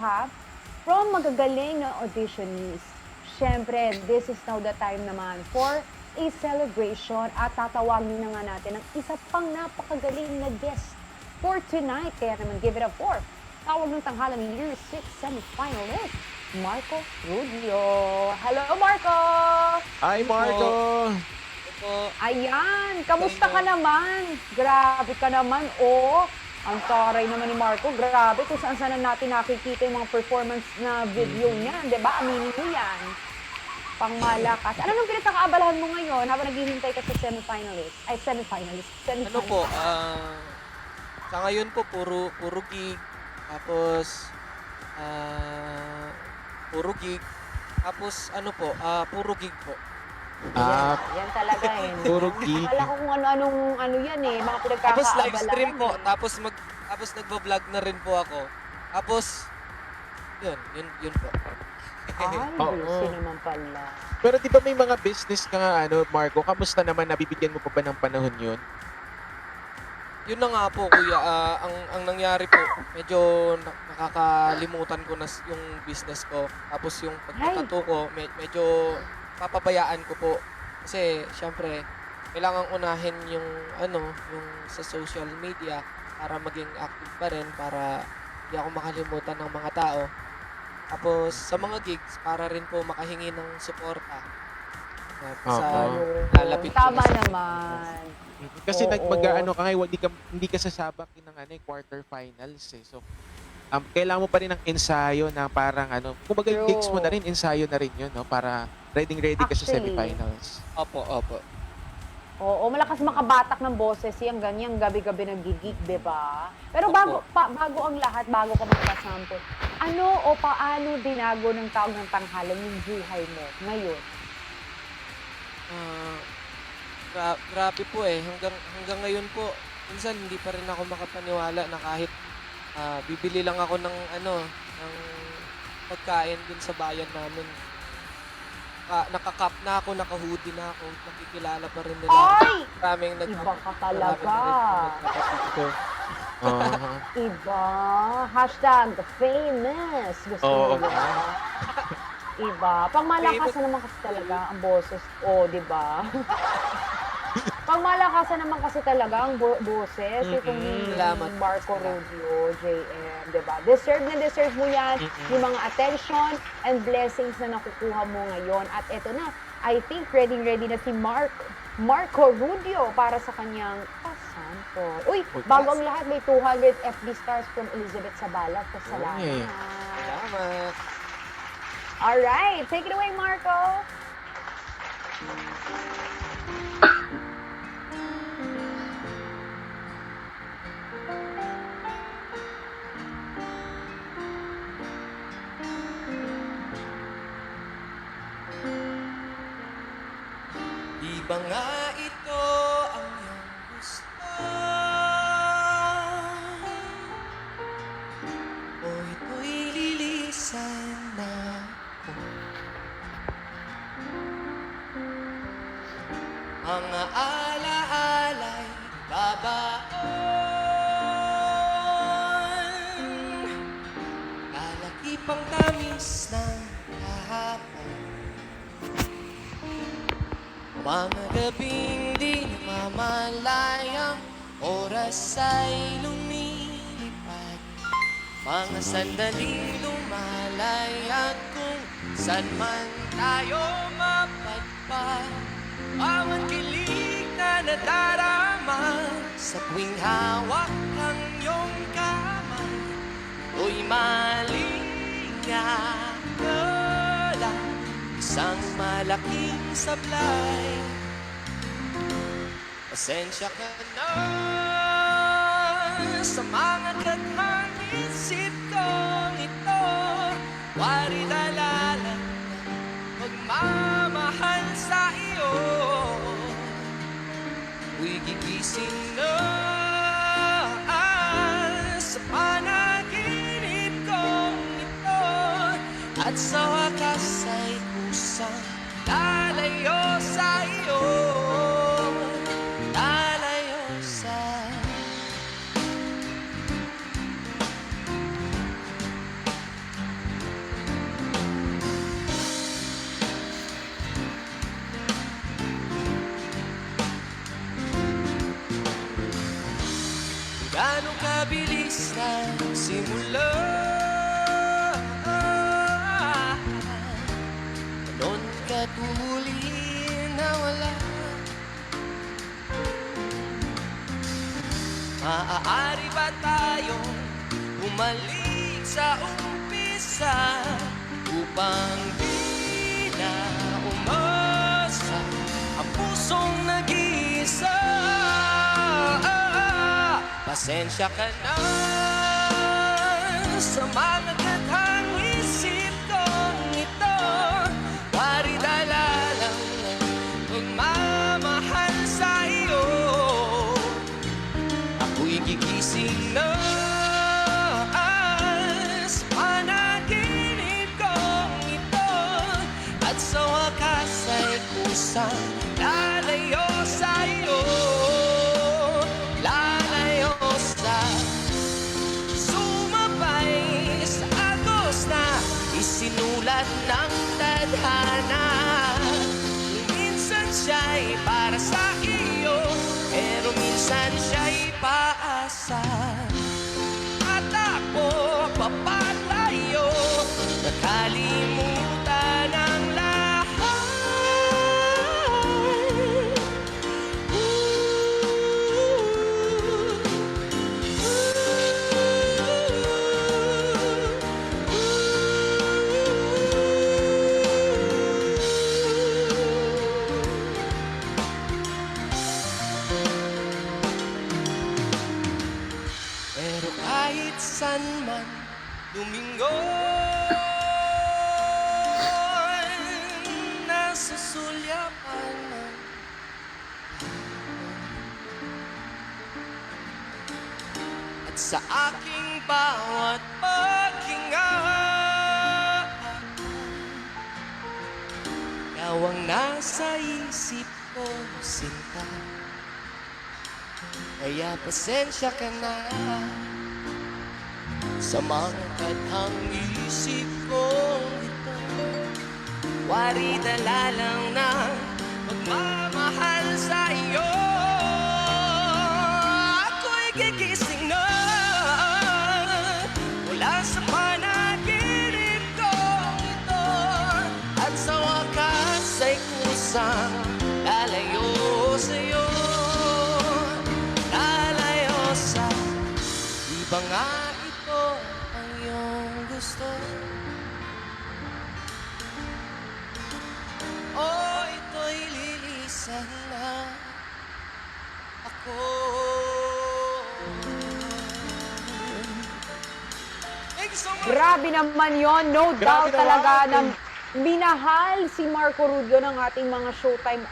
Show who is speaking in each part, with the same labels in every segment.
Speaker 1: ha, from magagaling na auditionees. Siyempre, this is now the time naman for a celebration at tatawagin na nga natin ang isa pang napakagaling na guest for tonight. Kaya naman give it up for tawag ng tanghalan ni Year 6 semifinalist, Marco Rubio. Hello, Marco!
Speaker 2: Hi, Marco!
Speaker 3: Po.
Speaker 1: Ayan, kamusta ka naman? Grabe ka naman, oh. Ang taray naman ni Marco, grabe kung saan-saan natin nakikita yung mga performance na video niyan, di ba? Aminin mo yan. Pangmalakas. Ano nung pinagkakaabalahan mo ngayon habang naghihintay ka sa semifinalist? Ay, semifinalist.
Speaker 3: Ano po, sa ngayon po puro gig. Tapos puro gig. Tapos ano po, puro gig po.
Speaker 2: Ah,
Speaker 1: Yan talaga eh.
Speaker 2: puro gig.
Speaker 1: Akala ko kung ano-anong ano yan eh, mga
Speaker 3: Tapos
Speaker 1: pinagkakaabalahan.
Speaker 3: live stream po.
Speaker 1: eh.
Speaker 3: Tapos nagba-vlog na rin po ako. Tapos yun po.
Speaker 1: Ay,
Speaker 2: Oo.
Speaker 1: busy naman pala.
Speaker 2: Pero di ba may mga business ka nga, Marco? Kamusta naman? Nabibigyan mo pa ba ng panahon yun?
Speaker 3: Yun na nga po kuya, ang nangyari po, medyo nakakalimutan ko na yung business ko. Tapos yung pagtatato ko, medyo papabayaan ko po. Kasi syempre, kailangan unahin yung yung sa social media para maging active pa rin, para di ako makalimutan ng mga tao. Tapos sa mga gigs, para rin po makahingi ng suporta. Sa
Speaker 2: Oo.
Speaker 3: lalapit ko
Speaker 1: Tama
Speaker 3: na sa
Speaker 1: naman.
Speaker 2: Kasi
Speaker 1: Oo.
Speaker 2: mag-ano ka ngayon, hindi ka sasabak ng quarterfinals eh. So, kailangan mo pa rin ng ensayo na parang kumbaga yung gigs mo na rin, ensayo na rin yun, no? Para ready ka sa
Speaker 1: Actually.
Speaker 2: semifinals.
Speaker 3: Opo.
Speaker 1: Oo, malakas makabatak ng boses yung ganyang gabi-gabi nagigig, di ba? Pero bago ang lahat, bago ka magpasample, ano o paano dinago ng tawag ng tanghalan yung buhay mo ngayon?
Speaker 3: Grabe po eh. Hanggang ngayon po, minsan hindi pa rin ako makapaniwala na kahit bibili lang ako ng ng pagkain dun sa bayan namin. Naka-cap na ako, naka-hoodie na ako, nakikilala pa rin nila.
Speaker 1: Ay!
Speaker 3: Maraming
Speaker 1: Iba ka talaga.
Speaker 2: Oo.
Speaker 1: Iba. Hashtag famous. Gusto
Speaker 2: Oo.
Speaker 1: mo ba? Iba. Pangmalakasan naman kasi talaga ang boses. Oh, di ba? Pangmalakasan naman kasi talaga ang boses. Itong ni
Speaker 3: Salamat.
Speaker 1: Marco Rubio, JM, di ba? Deserve na deserve mo yan. Yung mga attention and blessings na nakukuha mo ngayon. At eto na, I think ready na si Marco Rubio para sa kanyang pasample. Uy, bago ang lahat, may 200 FB stars from Elizabeth Sabalat. Pasalamat.
Speaker 2: Okay.
Speaker 3: Salamat.
Speaker 1: Alright, take it away, Marco.
Speaker 3: Di ba nga ito ang iyong gusto? O ito'y lilisan na ko? Mga alaala'y babaon, kalakipang tamis ng kahapon. Mga gabing di namamalayang oras ay lumilipad. Mga sandaling lumalayag kung saan man tayo mapadpad. Bawat kilig na nadarama sa tuwing hawak ang iyong kamay, to'y malingala, isang malaking sablay. Pasensya ka na sa mga katmang isip kong ito. Wari lalala magmamahal sa iyo. Uy, gigising na sa panaginip kong ito. At sa wakas ay kusang lalayo sa iyo. Lalayo sa bilis ng simula. Noon ka tuli na wala. Maaari ba tayong bumalik sa umpisa upang di na umasa ang pusong nag-iisa? Pasensya ka na sa mga katang isip kong ito. Pari dala lang ng pagmamahal sa iyo. Ako'y gigising na sa panaginip kong ito. At sa wakas ay kusang lalayo sa iyo. Lalayo sa sumabay sa agos na isinulat ng tadhana. Minsan siya'y para sa iyo, pero minsan siya'y paasa. At ako papalayo, nakalimutan ang lahat. Pero kahit san man lumingon, nasusulyapan ng at sa aking bawat paghinga, ikaw ang nasa isip ko, sinta. Kaya pasensya ka na sa mga katang isip ko ito. Wari dala lang ng pagmamahal sa iyo. Ako'y gigising na mula sa panaginip ko ito. At sa wakas ay kusang lalayo sa iyo. Di ba nga ito ang iyong gusto? Oh, ito'y lilisan na ako. Thank you so much!
Speaker 1: Grabe naman yon, no doubt
Speaker 2: Grabe
Speaker 1: talaga
Speaker 2: naman.
Speaker 1: na minahal si Marco Rubio ng ating mga Showtime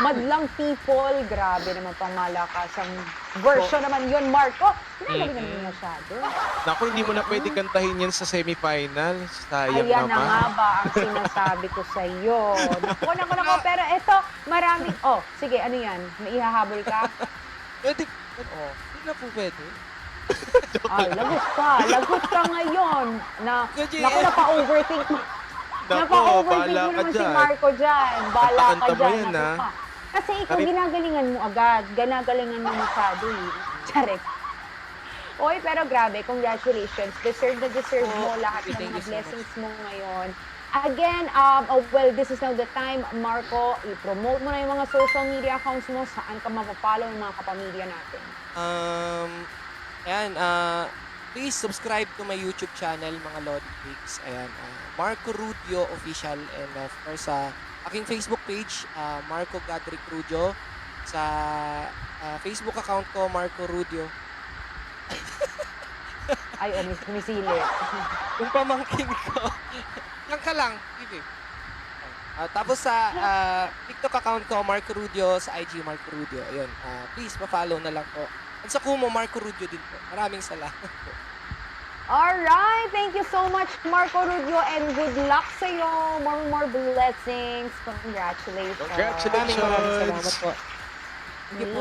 Speaker 1: madlang people. Grabe naman pang malakasang version naman yon, Marco. Pinagalingan mo masyado.
Speaker 2: Naku, hindi mo na pwede kantahin yan sa semifinals. Sayang
Speaker 1: Ayan na
Speaker 2: naman.
Speaker 1: nga ba ang sinasabi ko sa iyo. Naku. Pero eto, maraming... Oh, sige, ano yan? May ihahabol ka?
Speaker 3: Pwede, hindi na po pwede.
Speaker 1: Ay, lagot ka ngayon.
Speaker 3: Sige.
Speaker 1: Naku, napa-overthink mo. Napa-overthink
Speaker 2: bahala
Speaker 1: mo
Speaker 2: ka
Speaker 1: naman si
Speaker 2: dyan.
Speaker 1: Marco dyan. Bala ka
Speaker 2: Kakanta mo
Speaker 1: dyan.
Speaker 2: yan,
Speaker 1: Naku
Speaker 2: ha?
Speaker 1: ka. Kasi ikaw,
Speaker 2: Kari-
Speaker 1: ginagalingan mo agad. Ginagalingan mo masyado eh. Charek. Oy, pero grabe, congratulations. Deserve na deserve mo lahat ng
Speaker 3: Thank
Speaker 1: mga
Speaker 3: you so
Speaker 1: blessings mo ngayon. Again, this is now the time, Marco, i-promote mo na yung mga social media accounts mo, saan ka mapapollow ng mga kapamilya natin.
Speaker 3: Ayan, please subscribe to my YouTube channel, mga Lodi Pigs. Ayan, Marco Rudio Official. And of course, aking Facebook page, Marco Godric Rudio. Sa Facebook account ko, Marco Rudio.
Speaker 1: Ay, misili.
Speaker 3: Yung pamangkin ko. Yan ka lang. Sige. Tapos sa TikTok account ko, Marco Rudio. Sa IG, Marco Rudio. Ayun. Please, pa-follow na lang po. At sa Kumu, Marco Rudio din po. Maraming salamat po.
Speaker 1: Alright, thank you so much, Marco Rudio, and good luck sa iyo. More blessings. Congratulations.
Speaker 2: Congratulations.
Speaker 3: Maraming salamat po. Sige po.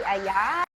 Speaker 1: Ayan.